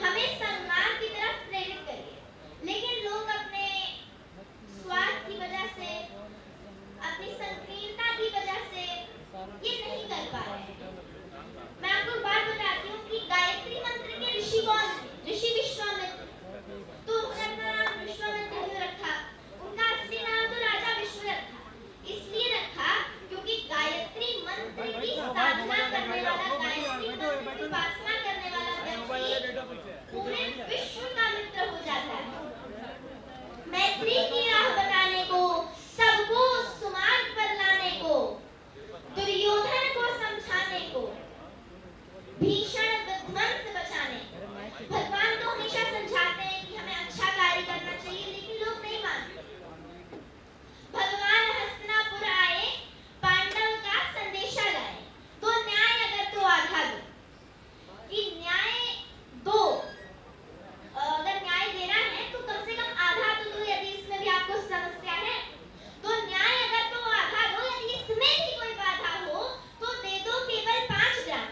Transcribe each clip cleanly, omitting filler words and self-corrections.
हमें सम्मान की तरफ प्रेरित करिए। लेकिन लोग अपने स्वार्थ की वजह से, अपनी संकीर्णता की वजह से ये नहीं कर पा रहे हैं। मैं आपको एक बात बताती हूँ कि गायत्री मंत्र के ऋषि कौन थे? ऋषि विश्वामित्र। तो उन्होंने अपना नाम विश्वामित्र क्यों रखा? उनका असली नाम तो राजा विश्वरथ था। इसलिए रखा क्योंकि गायत्री मंत्र की साधना करने वाला, गायत्री मंत्र की उपासना करने वाला व्यक्ति पूरे विश्व का मित्र हो जाता है। मैत्री की राह बताने को, सबको सुमार्ग पर लाने को, दुर्योधन को समझाने को, भीषण विध्वंस बचाने। भगवान तो हमेशा समझाते हैं कि हमें अच्छा कार्य करना चाहिए, लेकिन लोग नहीं मानते। भगवान हस्तिनापुर आए, पांडव का संदेशा लाए, तो न्याय अगर तो आधा दो, कि न्याय दो, अगर न्याय देना है तो कम से कम आधा तो दो। यदि इसमें भी आपको समस्या है तो न्याय अगर तो आधा दो, यदि इसमें भी कोई बाधा हो तो दे दो केवल 5 ग्राम।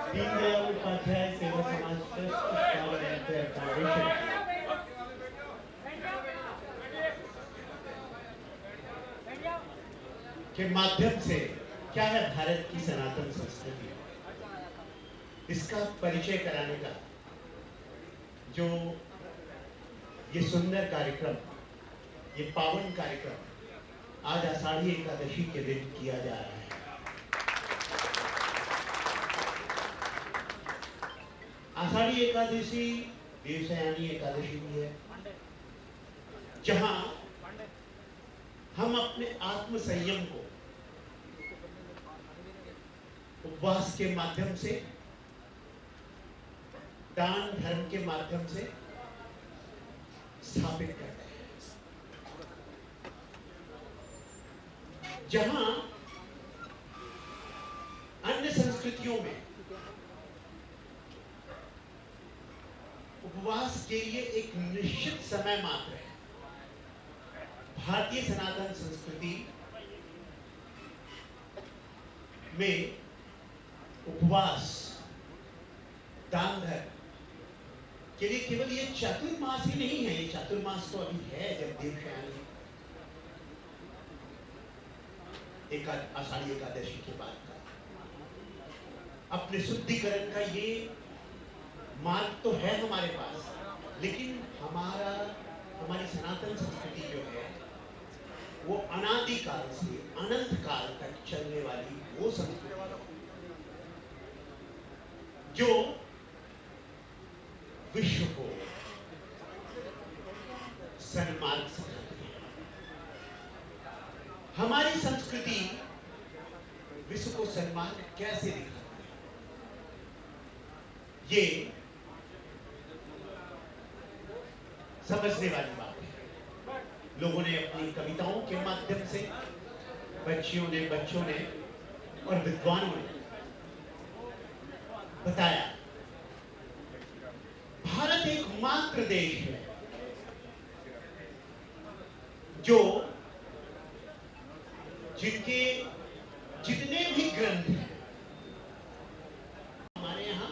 दीनदयाल उपाध्याय सेवा समाज ट्रस्ट फाउंडेशन के माध्यम से क्या है भारत की सनातन संस्कृति, इसका परिचय कराने का जो ये सुंदर कार्यक्रम, ये पावन कार्यक्रम आज आषाढ़ी एकादशी के दिन किया जा रहा है। आषाढ़ी एकादशी देवशयानी एकादशी भी है, जहां हम अपने आत्म संयम को उपवास के माध्यम से, दान धर्म के माध्यम से स्थापित करते हैं। जहां अन्य संस्कृतियों में उपवास के लिए एक निश्चित समय मात्र है, भारतीय सनातन संस्कृति में उपवास, दान धर्म के लिए केवल ये चातुर्मास ही नहीं है। ये चातुर्मास तो अभी है, जब देवशयानी आषाढ़ी एकादशी के बाद का अपने शुद्धिकरण का ये मार्ग तो है हमारे पास, लेकिन हमारी सनातन संस्कृति जो है वो अनादिकाल से अनंत काल तक चलने वाली वो संस्कृति जो विश्व को सन्मार्ग सिखाती है। हमारी संस्कृति विश्व को सन्मार्ग कैसे दिखाती है, ये समझने वाली बात है। लोगों ने अपनी कविताओं के माध्यम से, बच्चों ने और विद्वानों ने बताया, भारत एकमात्र देश है जो जिनके जितने भी ग्रंथ हैं, हमारे यहां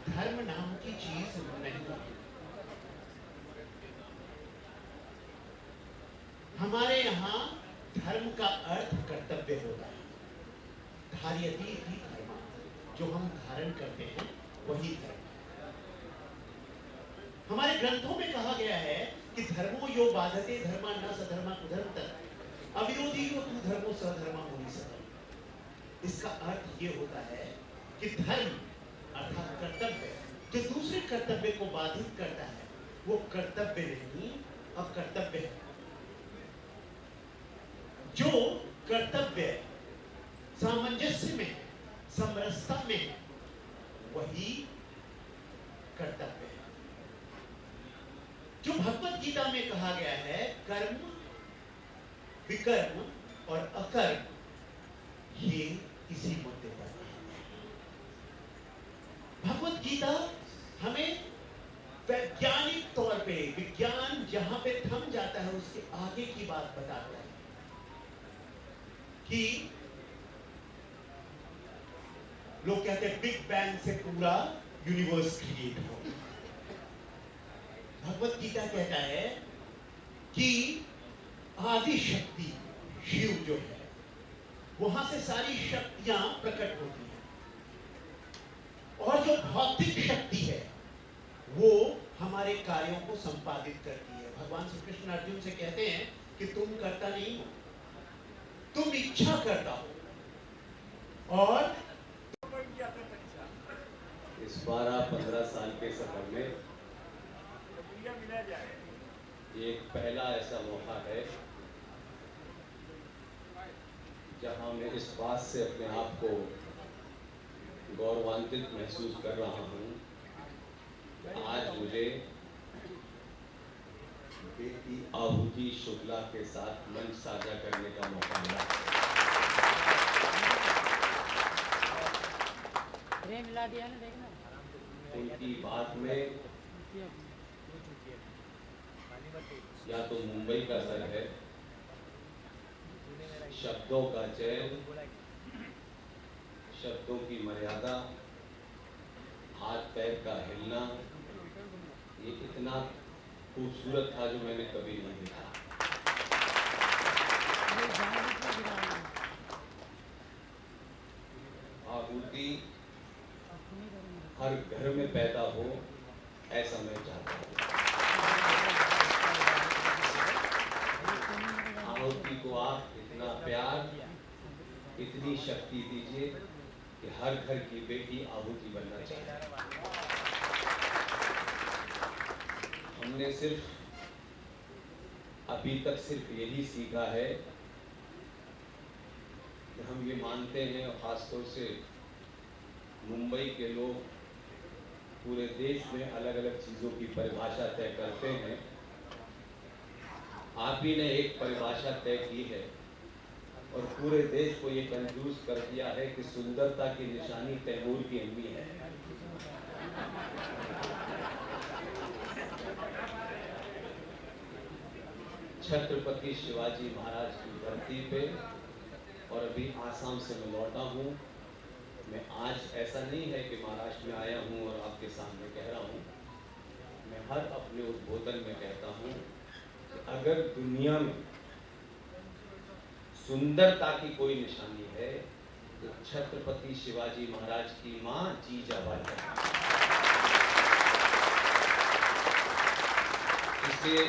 धर्म नाम की चीज नहीं है। हमारे यहां धर्म का अर्थ कर्तव्य होता है। धार्यति ही धर्म, जो हम धारण करते हैं वही धर्म है। हमारे ग्रंथों में कहा गया है कि धर्मो यो बाधते धर्मा न सधर्मा कुधर्मतः अविरोधी यो तू धर्मो सधर्मा मुनि सधर्म। इसका अर्थ ये होता है कि धर्म अर्थात कर्तव्य जो दूसरे कर्तव्य को बाधित करता है वो कर्तव्य नहीं, अकर्तव्य है। जो कर्तव्य सामंजस्य में, समरसता में, वही कर्तव्य है। जो भगवत गीता में कहा गया है, कर्म, विकर्म और अकर्म, ये इसी मुद्दे पर भगवत गीता हमें वैज्ञानिक तौर पे, विज्ञान जहां पे थम जाता है उसके आगे की बात बताता है कि लोग कहते हैं बिग बैंग से पूरा यूनिवर्स क्रिएट हो। भगवत गीता कहता है कि आदि शक्ति शिव जो है वहां से सारी शक्तियां प्रकट होती हैं, और जो भौतिक शक्ति है वो हमारे कार्यों को संपादित करती है। भगवान श्री कृष्ण अर्जुन से कहते हैं कि तुम करता नहीं हो, तुम इच्छा करता हो। और इस 12-15 साल के सफर में एक पहला ऐसा मौका है जहां मैं इस बात से अपने आप को गौरवान्वित महसूस कर रहा हूं, आज मुझे बेटी आहुति शुक्ला के साथ मंच साझा करने का मौका मिला। मिला दिया ना, देखना उनकी बात में या तो मुंबई का सर है, शब्दों का चयन, शब्दों की मर्यादा, हाथ पैर का हिलना, ये इतना खूबसूरत था जो मैंने कभी नहीं देखा। आहुति हर घर में पैदा हो ऐसा मैं चाहता हूँ। आहुति को आप इतना प्यार, इतनी शक्ति दीजिए कि हर घर की बेटी आहुति बनना चाहिए। हमने अभी तक सिर्फ यही सीखा है कि हम ये मानते हैं, और खासतौर से मुंबई के लोग पूरे देश में अलग अलग चीज़ों की परिभाषा तय करते हैं। आप ही ने एक परिभाषा तय की है और पूरे देश को ये कंफ्यूज कर दिया है कि सुंदरता की निशानी तैमूर की अम्मी है। छत्रपति शिवाजी महाराज की धरती पे, और अभी आसाम से मैं लौटा हूँ। मैं आज ऐसा नहीं है कि महाराष्ट्र में आया हूँ और आपके सामने कह रहा हूँ, मैं हर अपने उद्बोधन में कहता हूँ कि अगर दुनिया में सुंदरता की कोई निशानी है तो छत्रपति शिवाजी महाराज की माँ जीजाबाई है। इसलिए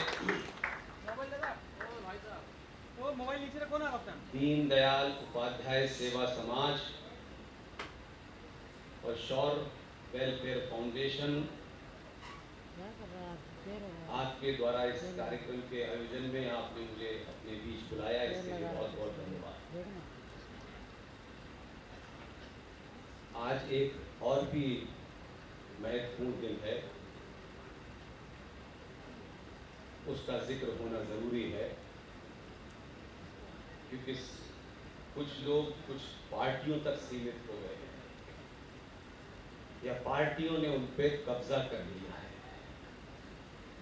दीनदयाल उपाध्याय सेवा समाज और शौर वेलफेयर फाउंडेशन आपके द्वारा इस कार्यक्रम के आयोजन में आपने मुझे अपने बीच बुलाया, इसके लिए बहुत बहुत धन्यवाद। आज एक और भी महत्वपूर्ण दिन है, उसका जिक्र होना जरूरी है, क्योंकि कुछ लोग कुछ पार्टियों तक सीमित हो गए हैं या पार्टियों ने उन पे कब्जा कर लिया है।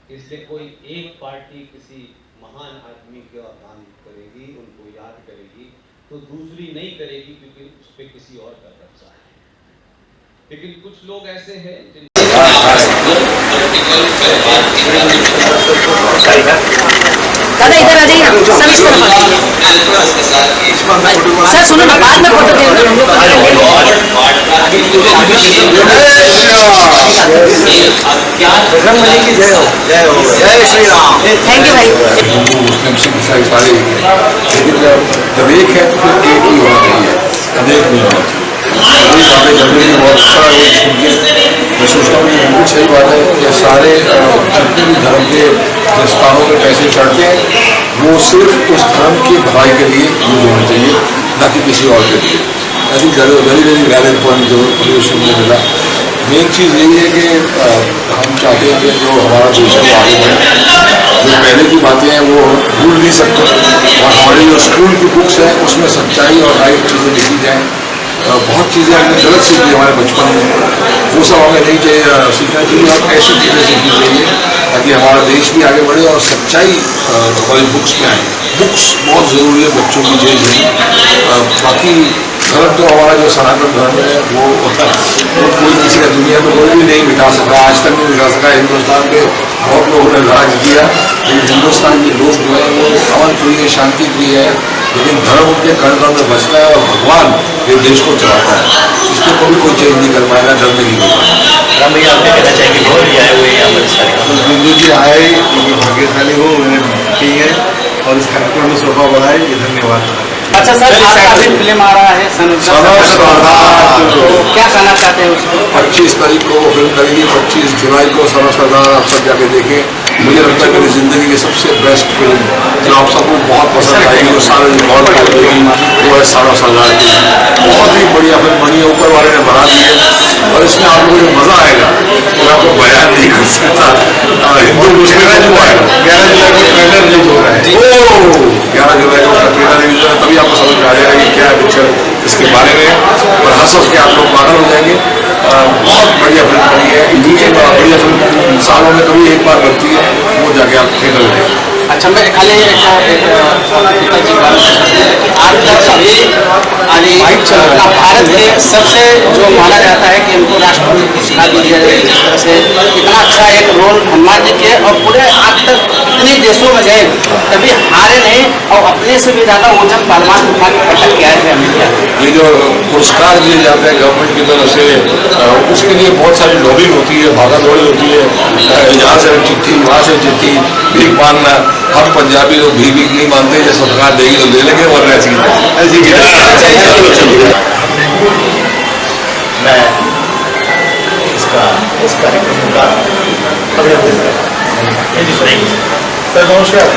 इसलिए कोई एक पार्टी किसी महान आदमी का काम करेगी, उनको याद करेगी, तो दूसरी नहीं करेगी क्योंकि उस पे किसी और का कब्जा है। लेकिन कुछ लोग ऐसे हैं जिन दादा इधर आ जाइए ना, सब इसको सर सुनो ना, बाद में फोटो दे दो, हम लोग जय श्री राम। थैंक यू भाई। सारे, लेकिन जब एक है तो फिर एक ही होना चाहिए, अनेक नहीं होना चाहिए। वही बातें करने में बहुत अच्छा है, सुन के मैं सोचता हूँ कि बिल्कुल सही बात है कि सारे जितने भी धर्म के संस्थानों में पैसे चढ़ते हैं वो सिर्फ उस धर्म की भलाई के लिए यूज होना चाहिए, न कि किसी और के लिए। I think very very valid point जो मुझे मिला। मेन चीज़ यही है कि हम चाहते हैं कि जो हमारा देश है वो आगे बढ़े। जो पहले की बातें हैं वो भूल नहीं सकते, और हमारी जो स्कूल की बुक्स हैं उसमें सच्चाई और राइट चीज़ें लिखी जाएँ। बहुत चीज़ें हमने गलत सीखी हमारे बचपन में, वो सब हमें नहीं चाहिए सीखना चाहिए, और ऐसी चीज़ें सीखनी चाहिए ताकि हमारा देश भी आगे बढ़े और सच्चाई हमारी बुक्स में आए। बुक्स बहुत ज़रूरी है बच्चों की जेज में। बाकी धर्म तो हमारा जो सनातन धर्म है वो कोई किसी का दुनिया में कोई भी नहीं मिटा सका, आज तक नहीं मिटा सका। हिंदुस्तान के बहुत लोगों ने राज किया, लेकिन हिंदुस्तान के लोग जो है वो अमन प्रिय, शांति प्रिय है, लेकिन धर्म उनके कण कण में बसता है और भगवान ये देश को चलाता है। इसको कभी कोई चेंज नहीं कर पाएगा, डर नहीं कर पाएगा। राम भैया, आपने कहना चाहिए कि बहुत आए हुए हैं यहाँ पर बिंदु जी आए, ये भाग्यशाली हो, मैंने की है और इस कार्यक्रम में शोभा बढ़ाए, ये धन्यवाद। अच्छा सर, आपका भी फिल्म आ रहा है सनम सरदार, तो क्या कहना चाहते हैं उसको? 25 तारीख को फिल्म लगेगी, 25 जुलाई को सनम सरदार आप सब जाके देखें। मुझे लगता है मेरी जिंदगी की सबसे बेस्ट फिल्म जो आप सबको बहुत पसंद आएगी, जो सारे रिकॉर्ड कर देगी, वो है सनम सरदार की। बहुत ही बढ़िया फिल्म बनी है, ऊपर वाले ने बना दी है और इसमें आप लोगों को मजा आएगा तो मैं आपको बयान नहीं कर सकता। हिंदू मुस्लिम को आएगा। 11 जुलाई को ट्रेलर रिलीज हो रहा है। 11 जुलाई को ट्रेलर रिलीज हो रहा है, तभी आपको समझ में आ जाएगा कि क्या है पिक्चर इसके बारे में, और हंस हंस के आप लोग पागल हो जाएंगे। बहुत बढ़िया फिल्म बनी है। ये बढ़िया फिल्म सालों में कभी एक बार बनती है, वो जाके आप थिएटर में। अच्छा, मैं खाली पिताजी बात करते हैं कि आज तक सभी भारत के सबसे जो माना जाता है कि इनको राष्ट्रपति पुरस्कार दिया जाए, इस तरह से इतना अच्छा एक रोल हनुमान जी के, और पूरे आज तक इतने देशों में गए तभी हारे नहीं, और अपने से भी ज़्यादा वजन पहलवान उठा के पटक के आए थे हमेशा। ये जो पुरस्कार दिए जाते हैं गवर्नमेंट की तरफ से, उसके लिए बहुत सारी लॉबिंग होती है, भागादौड़ी होती है, यहाँ से चिट्ठी, वहाँ से चिट्ठी, भीख मांगना। हम पंजाबी लोग भीख नहीं मानते, जब सरकार देगी तो ले लेंगे, वरना ऐसी मैं इस कार्यक्रम का अभिनंदन सर। नमस्कार।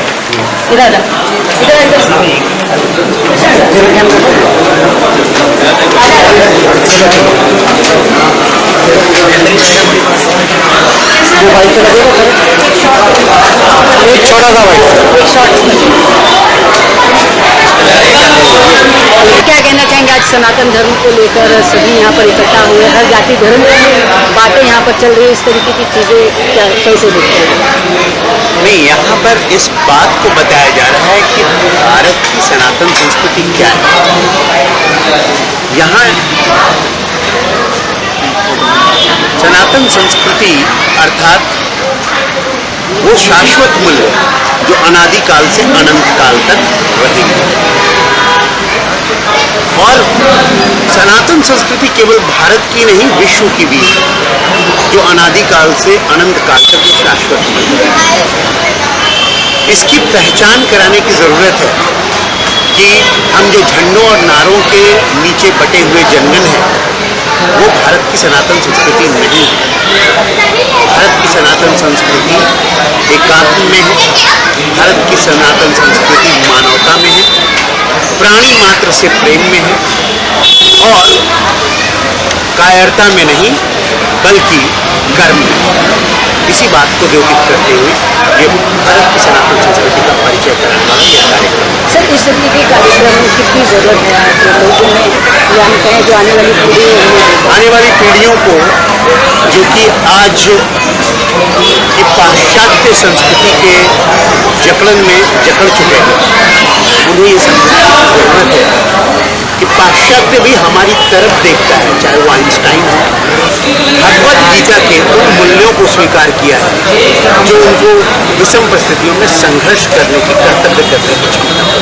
एक छोटा सा भाई, क्या कहना चाहेंगे? आज सनातन धर्म को लेकर सभी यहाँ पर इकट्ठा हुए, हर जाति धर्म की बातें यहाँ पर चल रही है, इस तरीके की चीज़ें क्या कैसे देखते हैं? नहीं, यहाँ पर इस बात को बताया जा रहा है कि भारत की सनातन संस्कृति क्या है। यहाँ सनातन संस्कृति अर्थात वो शाश्वत मूल्य जो अनादिकाल से अनंत काल तक रहेगी, और सनातन संस्कृति केवल भारत की नहीं, विश्व की भी, जो अनादिकाल से अनंत काल तक शाश्वत मूल्य है। इसकी पहचान कराने की ज़रूरत है कि हम जो झंडों और नारों के नीचे बटे हुए जंगल हैं, वो भारत की सनातन संस्कृति नहीं है। भारत की सनातन संस्कृति एकात्म में है, भारत की सनातन संस्कृति मानवता में है, प्राणी मात्र से प्रेम में है, और कायरता में नहीं बल्कि कर्म में। इसी बात को द्योतित करते हुए ये भारत की सनातन संस्कृति का परिचय कराने वाला यह कार्यक्रम। सर, इस तरीके के कार्यक्रम की कितनी ज़रूरत है आज के लोगों में, या हम कहें जो आने वाली पीढ़ियों को, जो कि आज की पाश्चात्य संस्कृति के जकड़न में जकड़ चुके हैं, उन्हें ये समझने की जरूरत है कि पाश्चात्य भी हमारी तरफ देखता है, चाहे वो आइंस्टाइन हो। भगवद गीता के उन मूल्यों को स्वीकार किया है जो उनको विषम परिस्थितियों में संघर्ष करने की, कर्तव्य करने की क्षमता है।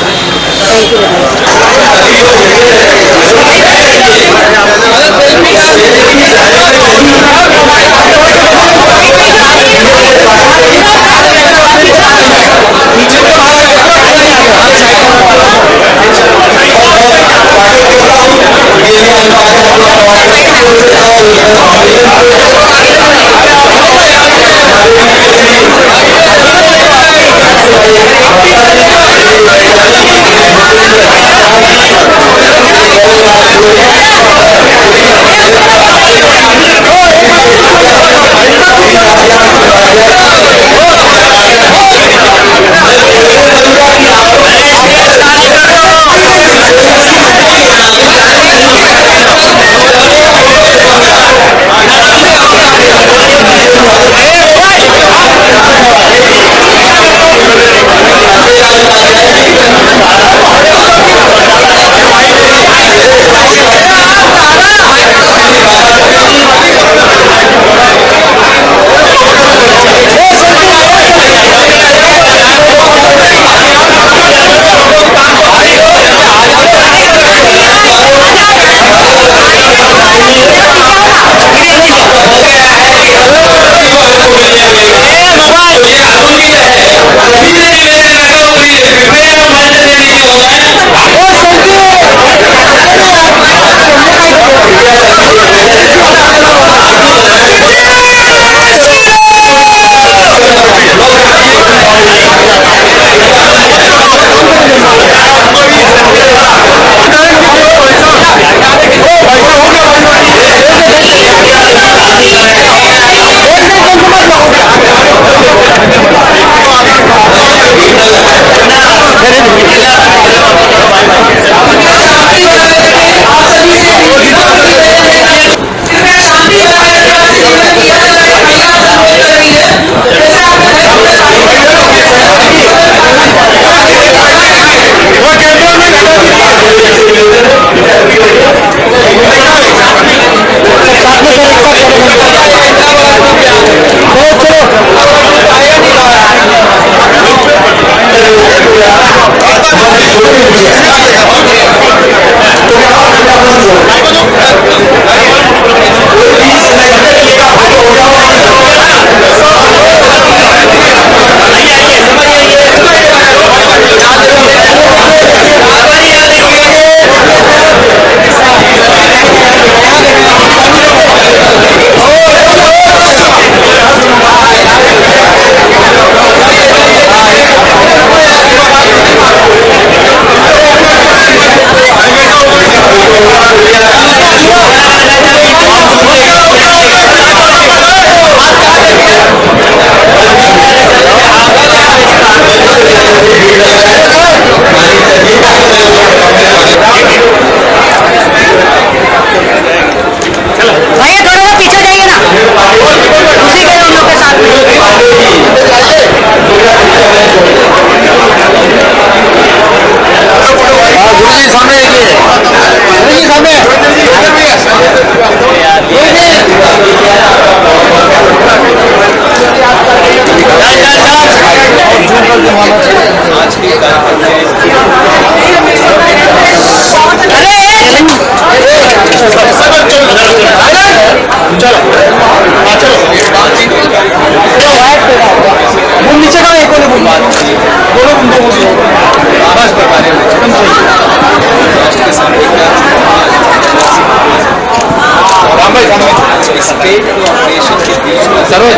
स्टेट ऑपरेशन के बीच में जरूर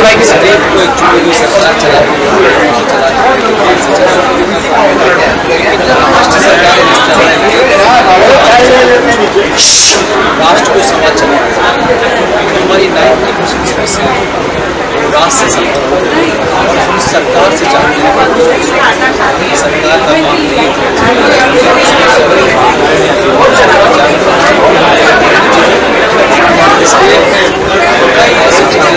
भाई की स्टेट को एक्चुअली जो सरकार चलाती है राष्ट्र सरकार राष्ट्र को समाज चलाती है। हमारी 90% राष्ट्र से हम सरकार से चाहते हैं सरकार का मांग नहीं इसलिए कई ऐसी चीजें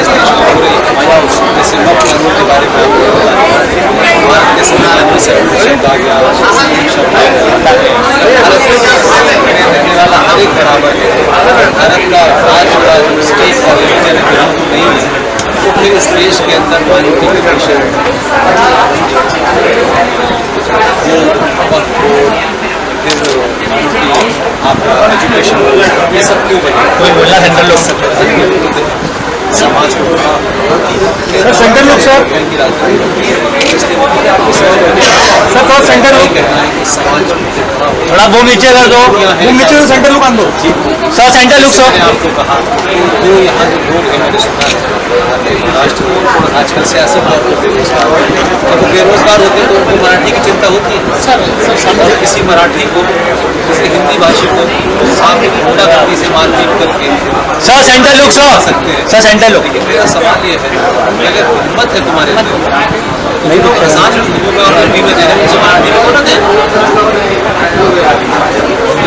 जैसे मुख्यमंत्री के बारे में भारत के संविधान में से शब्द आ गया रहने वाला हर एक बराबर है। भारत का राज्य का स्टेट और रीजन नहीं है तो फिर इस देश के अंदर माइनॉरिटी आपका एजुकेशन ये सब क्यों बने? कोई बोलना सेंट्रल लोग समाज को सेंट्रल लोग सर सेंट्रल लोग समाज थोड़ा वो नीचे कर दो, वो नीचे से सेंट्रल लोग आंदो सर सेंट्रल लोग सर आपको कहा जो यहाँ जो लोग हैं मैंने सुना राष्ट्र आजकल सियासत और बेरोजगार होते हैं तो उनको मराठी की चिंता होती है सर और किसी मराठी को किसी हिंदी भाषी को आप गुंडागर्दी से मारपीट करके सर सेंट्रल लोग सकते हैं सर सेंट्रल लोग। लेकिन मेरा सवाल ये है कि अगर हिम्मत है तुम्हारे नहीं तो आसान हिंदी में और अरबी में देने मुझे मराठी में बोला दें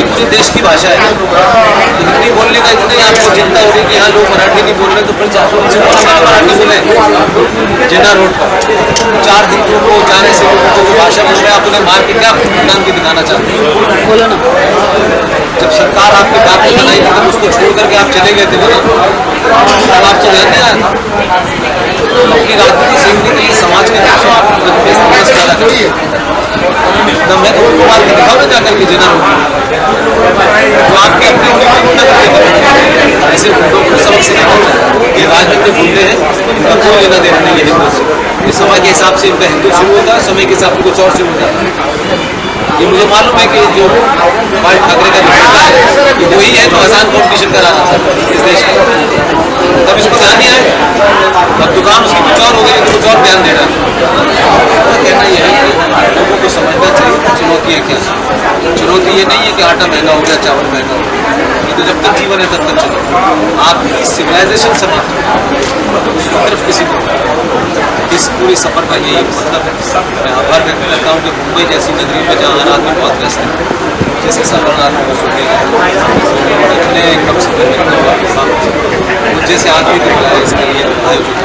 पूरे देश की भाषा है हिंदी बोलने का इतनी आपको चिंता हो रही कि यहाँ लोग मराठी नहीं बोल रहे तो फिर मराठी बोले जिना रोड पर 4 हिंदुओं को जाने से जो भाषा बोल रहे हैं आप उन्हें मार के क्या नाम की दिखाना चाहते हैं बोलो ना। जब सरकार आपकी बात नहीं बनाई थी तब उसको छोड़ करके आप चले गए थे बोलो तब आप चले जाते हैं अपनी राजनीति से हिंदी के समाज के नाम आप पैदा करिए तब मैं तो उनको मार के दिखाओ ना जाकर के जिना रोड तो आपके अपने ऐसे लोगों को सबक सिखाओ ये राजनीतिक गुंडे हैं इनका कोई लेना देना नहीं है हिंदू से ये समय के हिसाब से इनका हिंदू शुरू होता है समय के हिसाब से कुछ और शुरू होता है। ये मुझे मालूम है कि जो बाल ठाकरे का नेता है ये वही है तो आसान कॉम्पिटिशन करा रहा था इस देश का तब इसको ध्यान नहीं आया अब दुकान उसकी कुछ और हो गई तो कुछ और ध्यान दे रहा है। कहना यह है कि लोगों को समझना चाहिए चुनौती है क्या चुनौती ये नहीं है कि आटा महंगा हो गया चावल महंगा हो गया ये तो जब तक जीवन है तब तक चले आपकी सिविलाइजेशन समाप्त उसको सिर्फ किसी को इस पूरे सफर का यही मतलब है। मैं आभार व्यक्त करता हूँ कि मुंबई जैसी नगरी में जहाँ हर आदमी बहुत व्यस्त है जैसे सरवरनाथ इतने कम समय में जैसे आदमी को इसके लिए आयोजित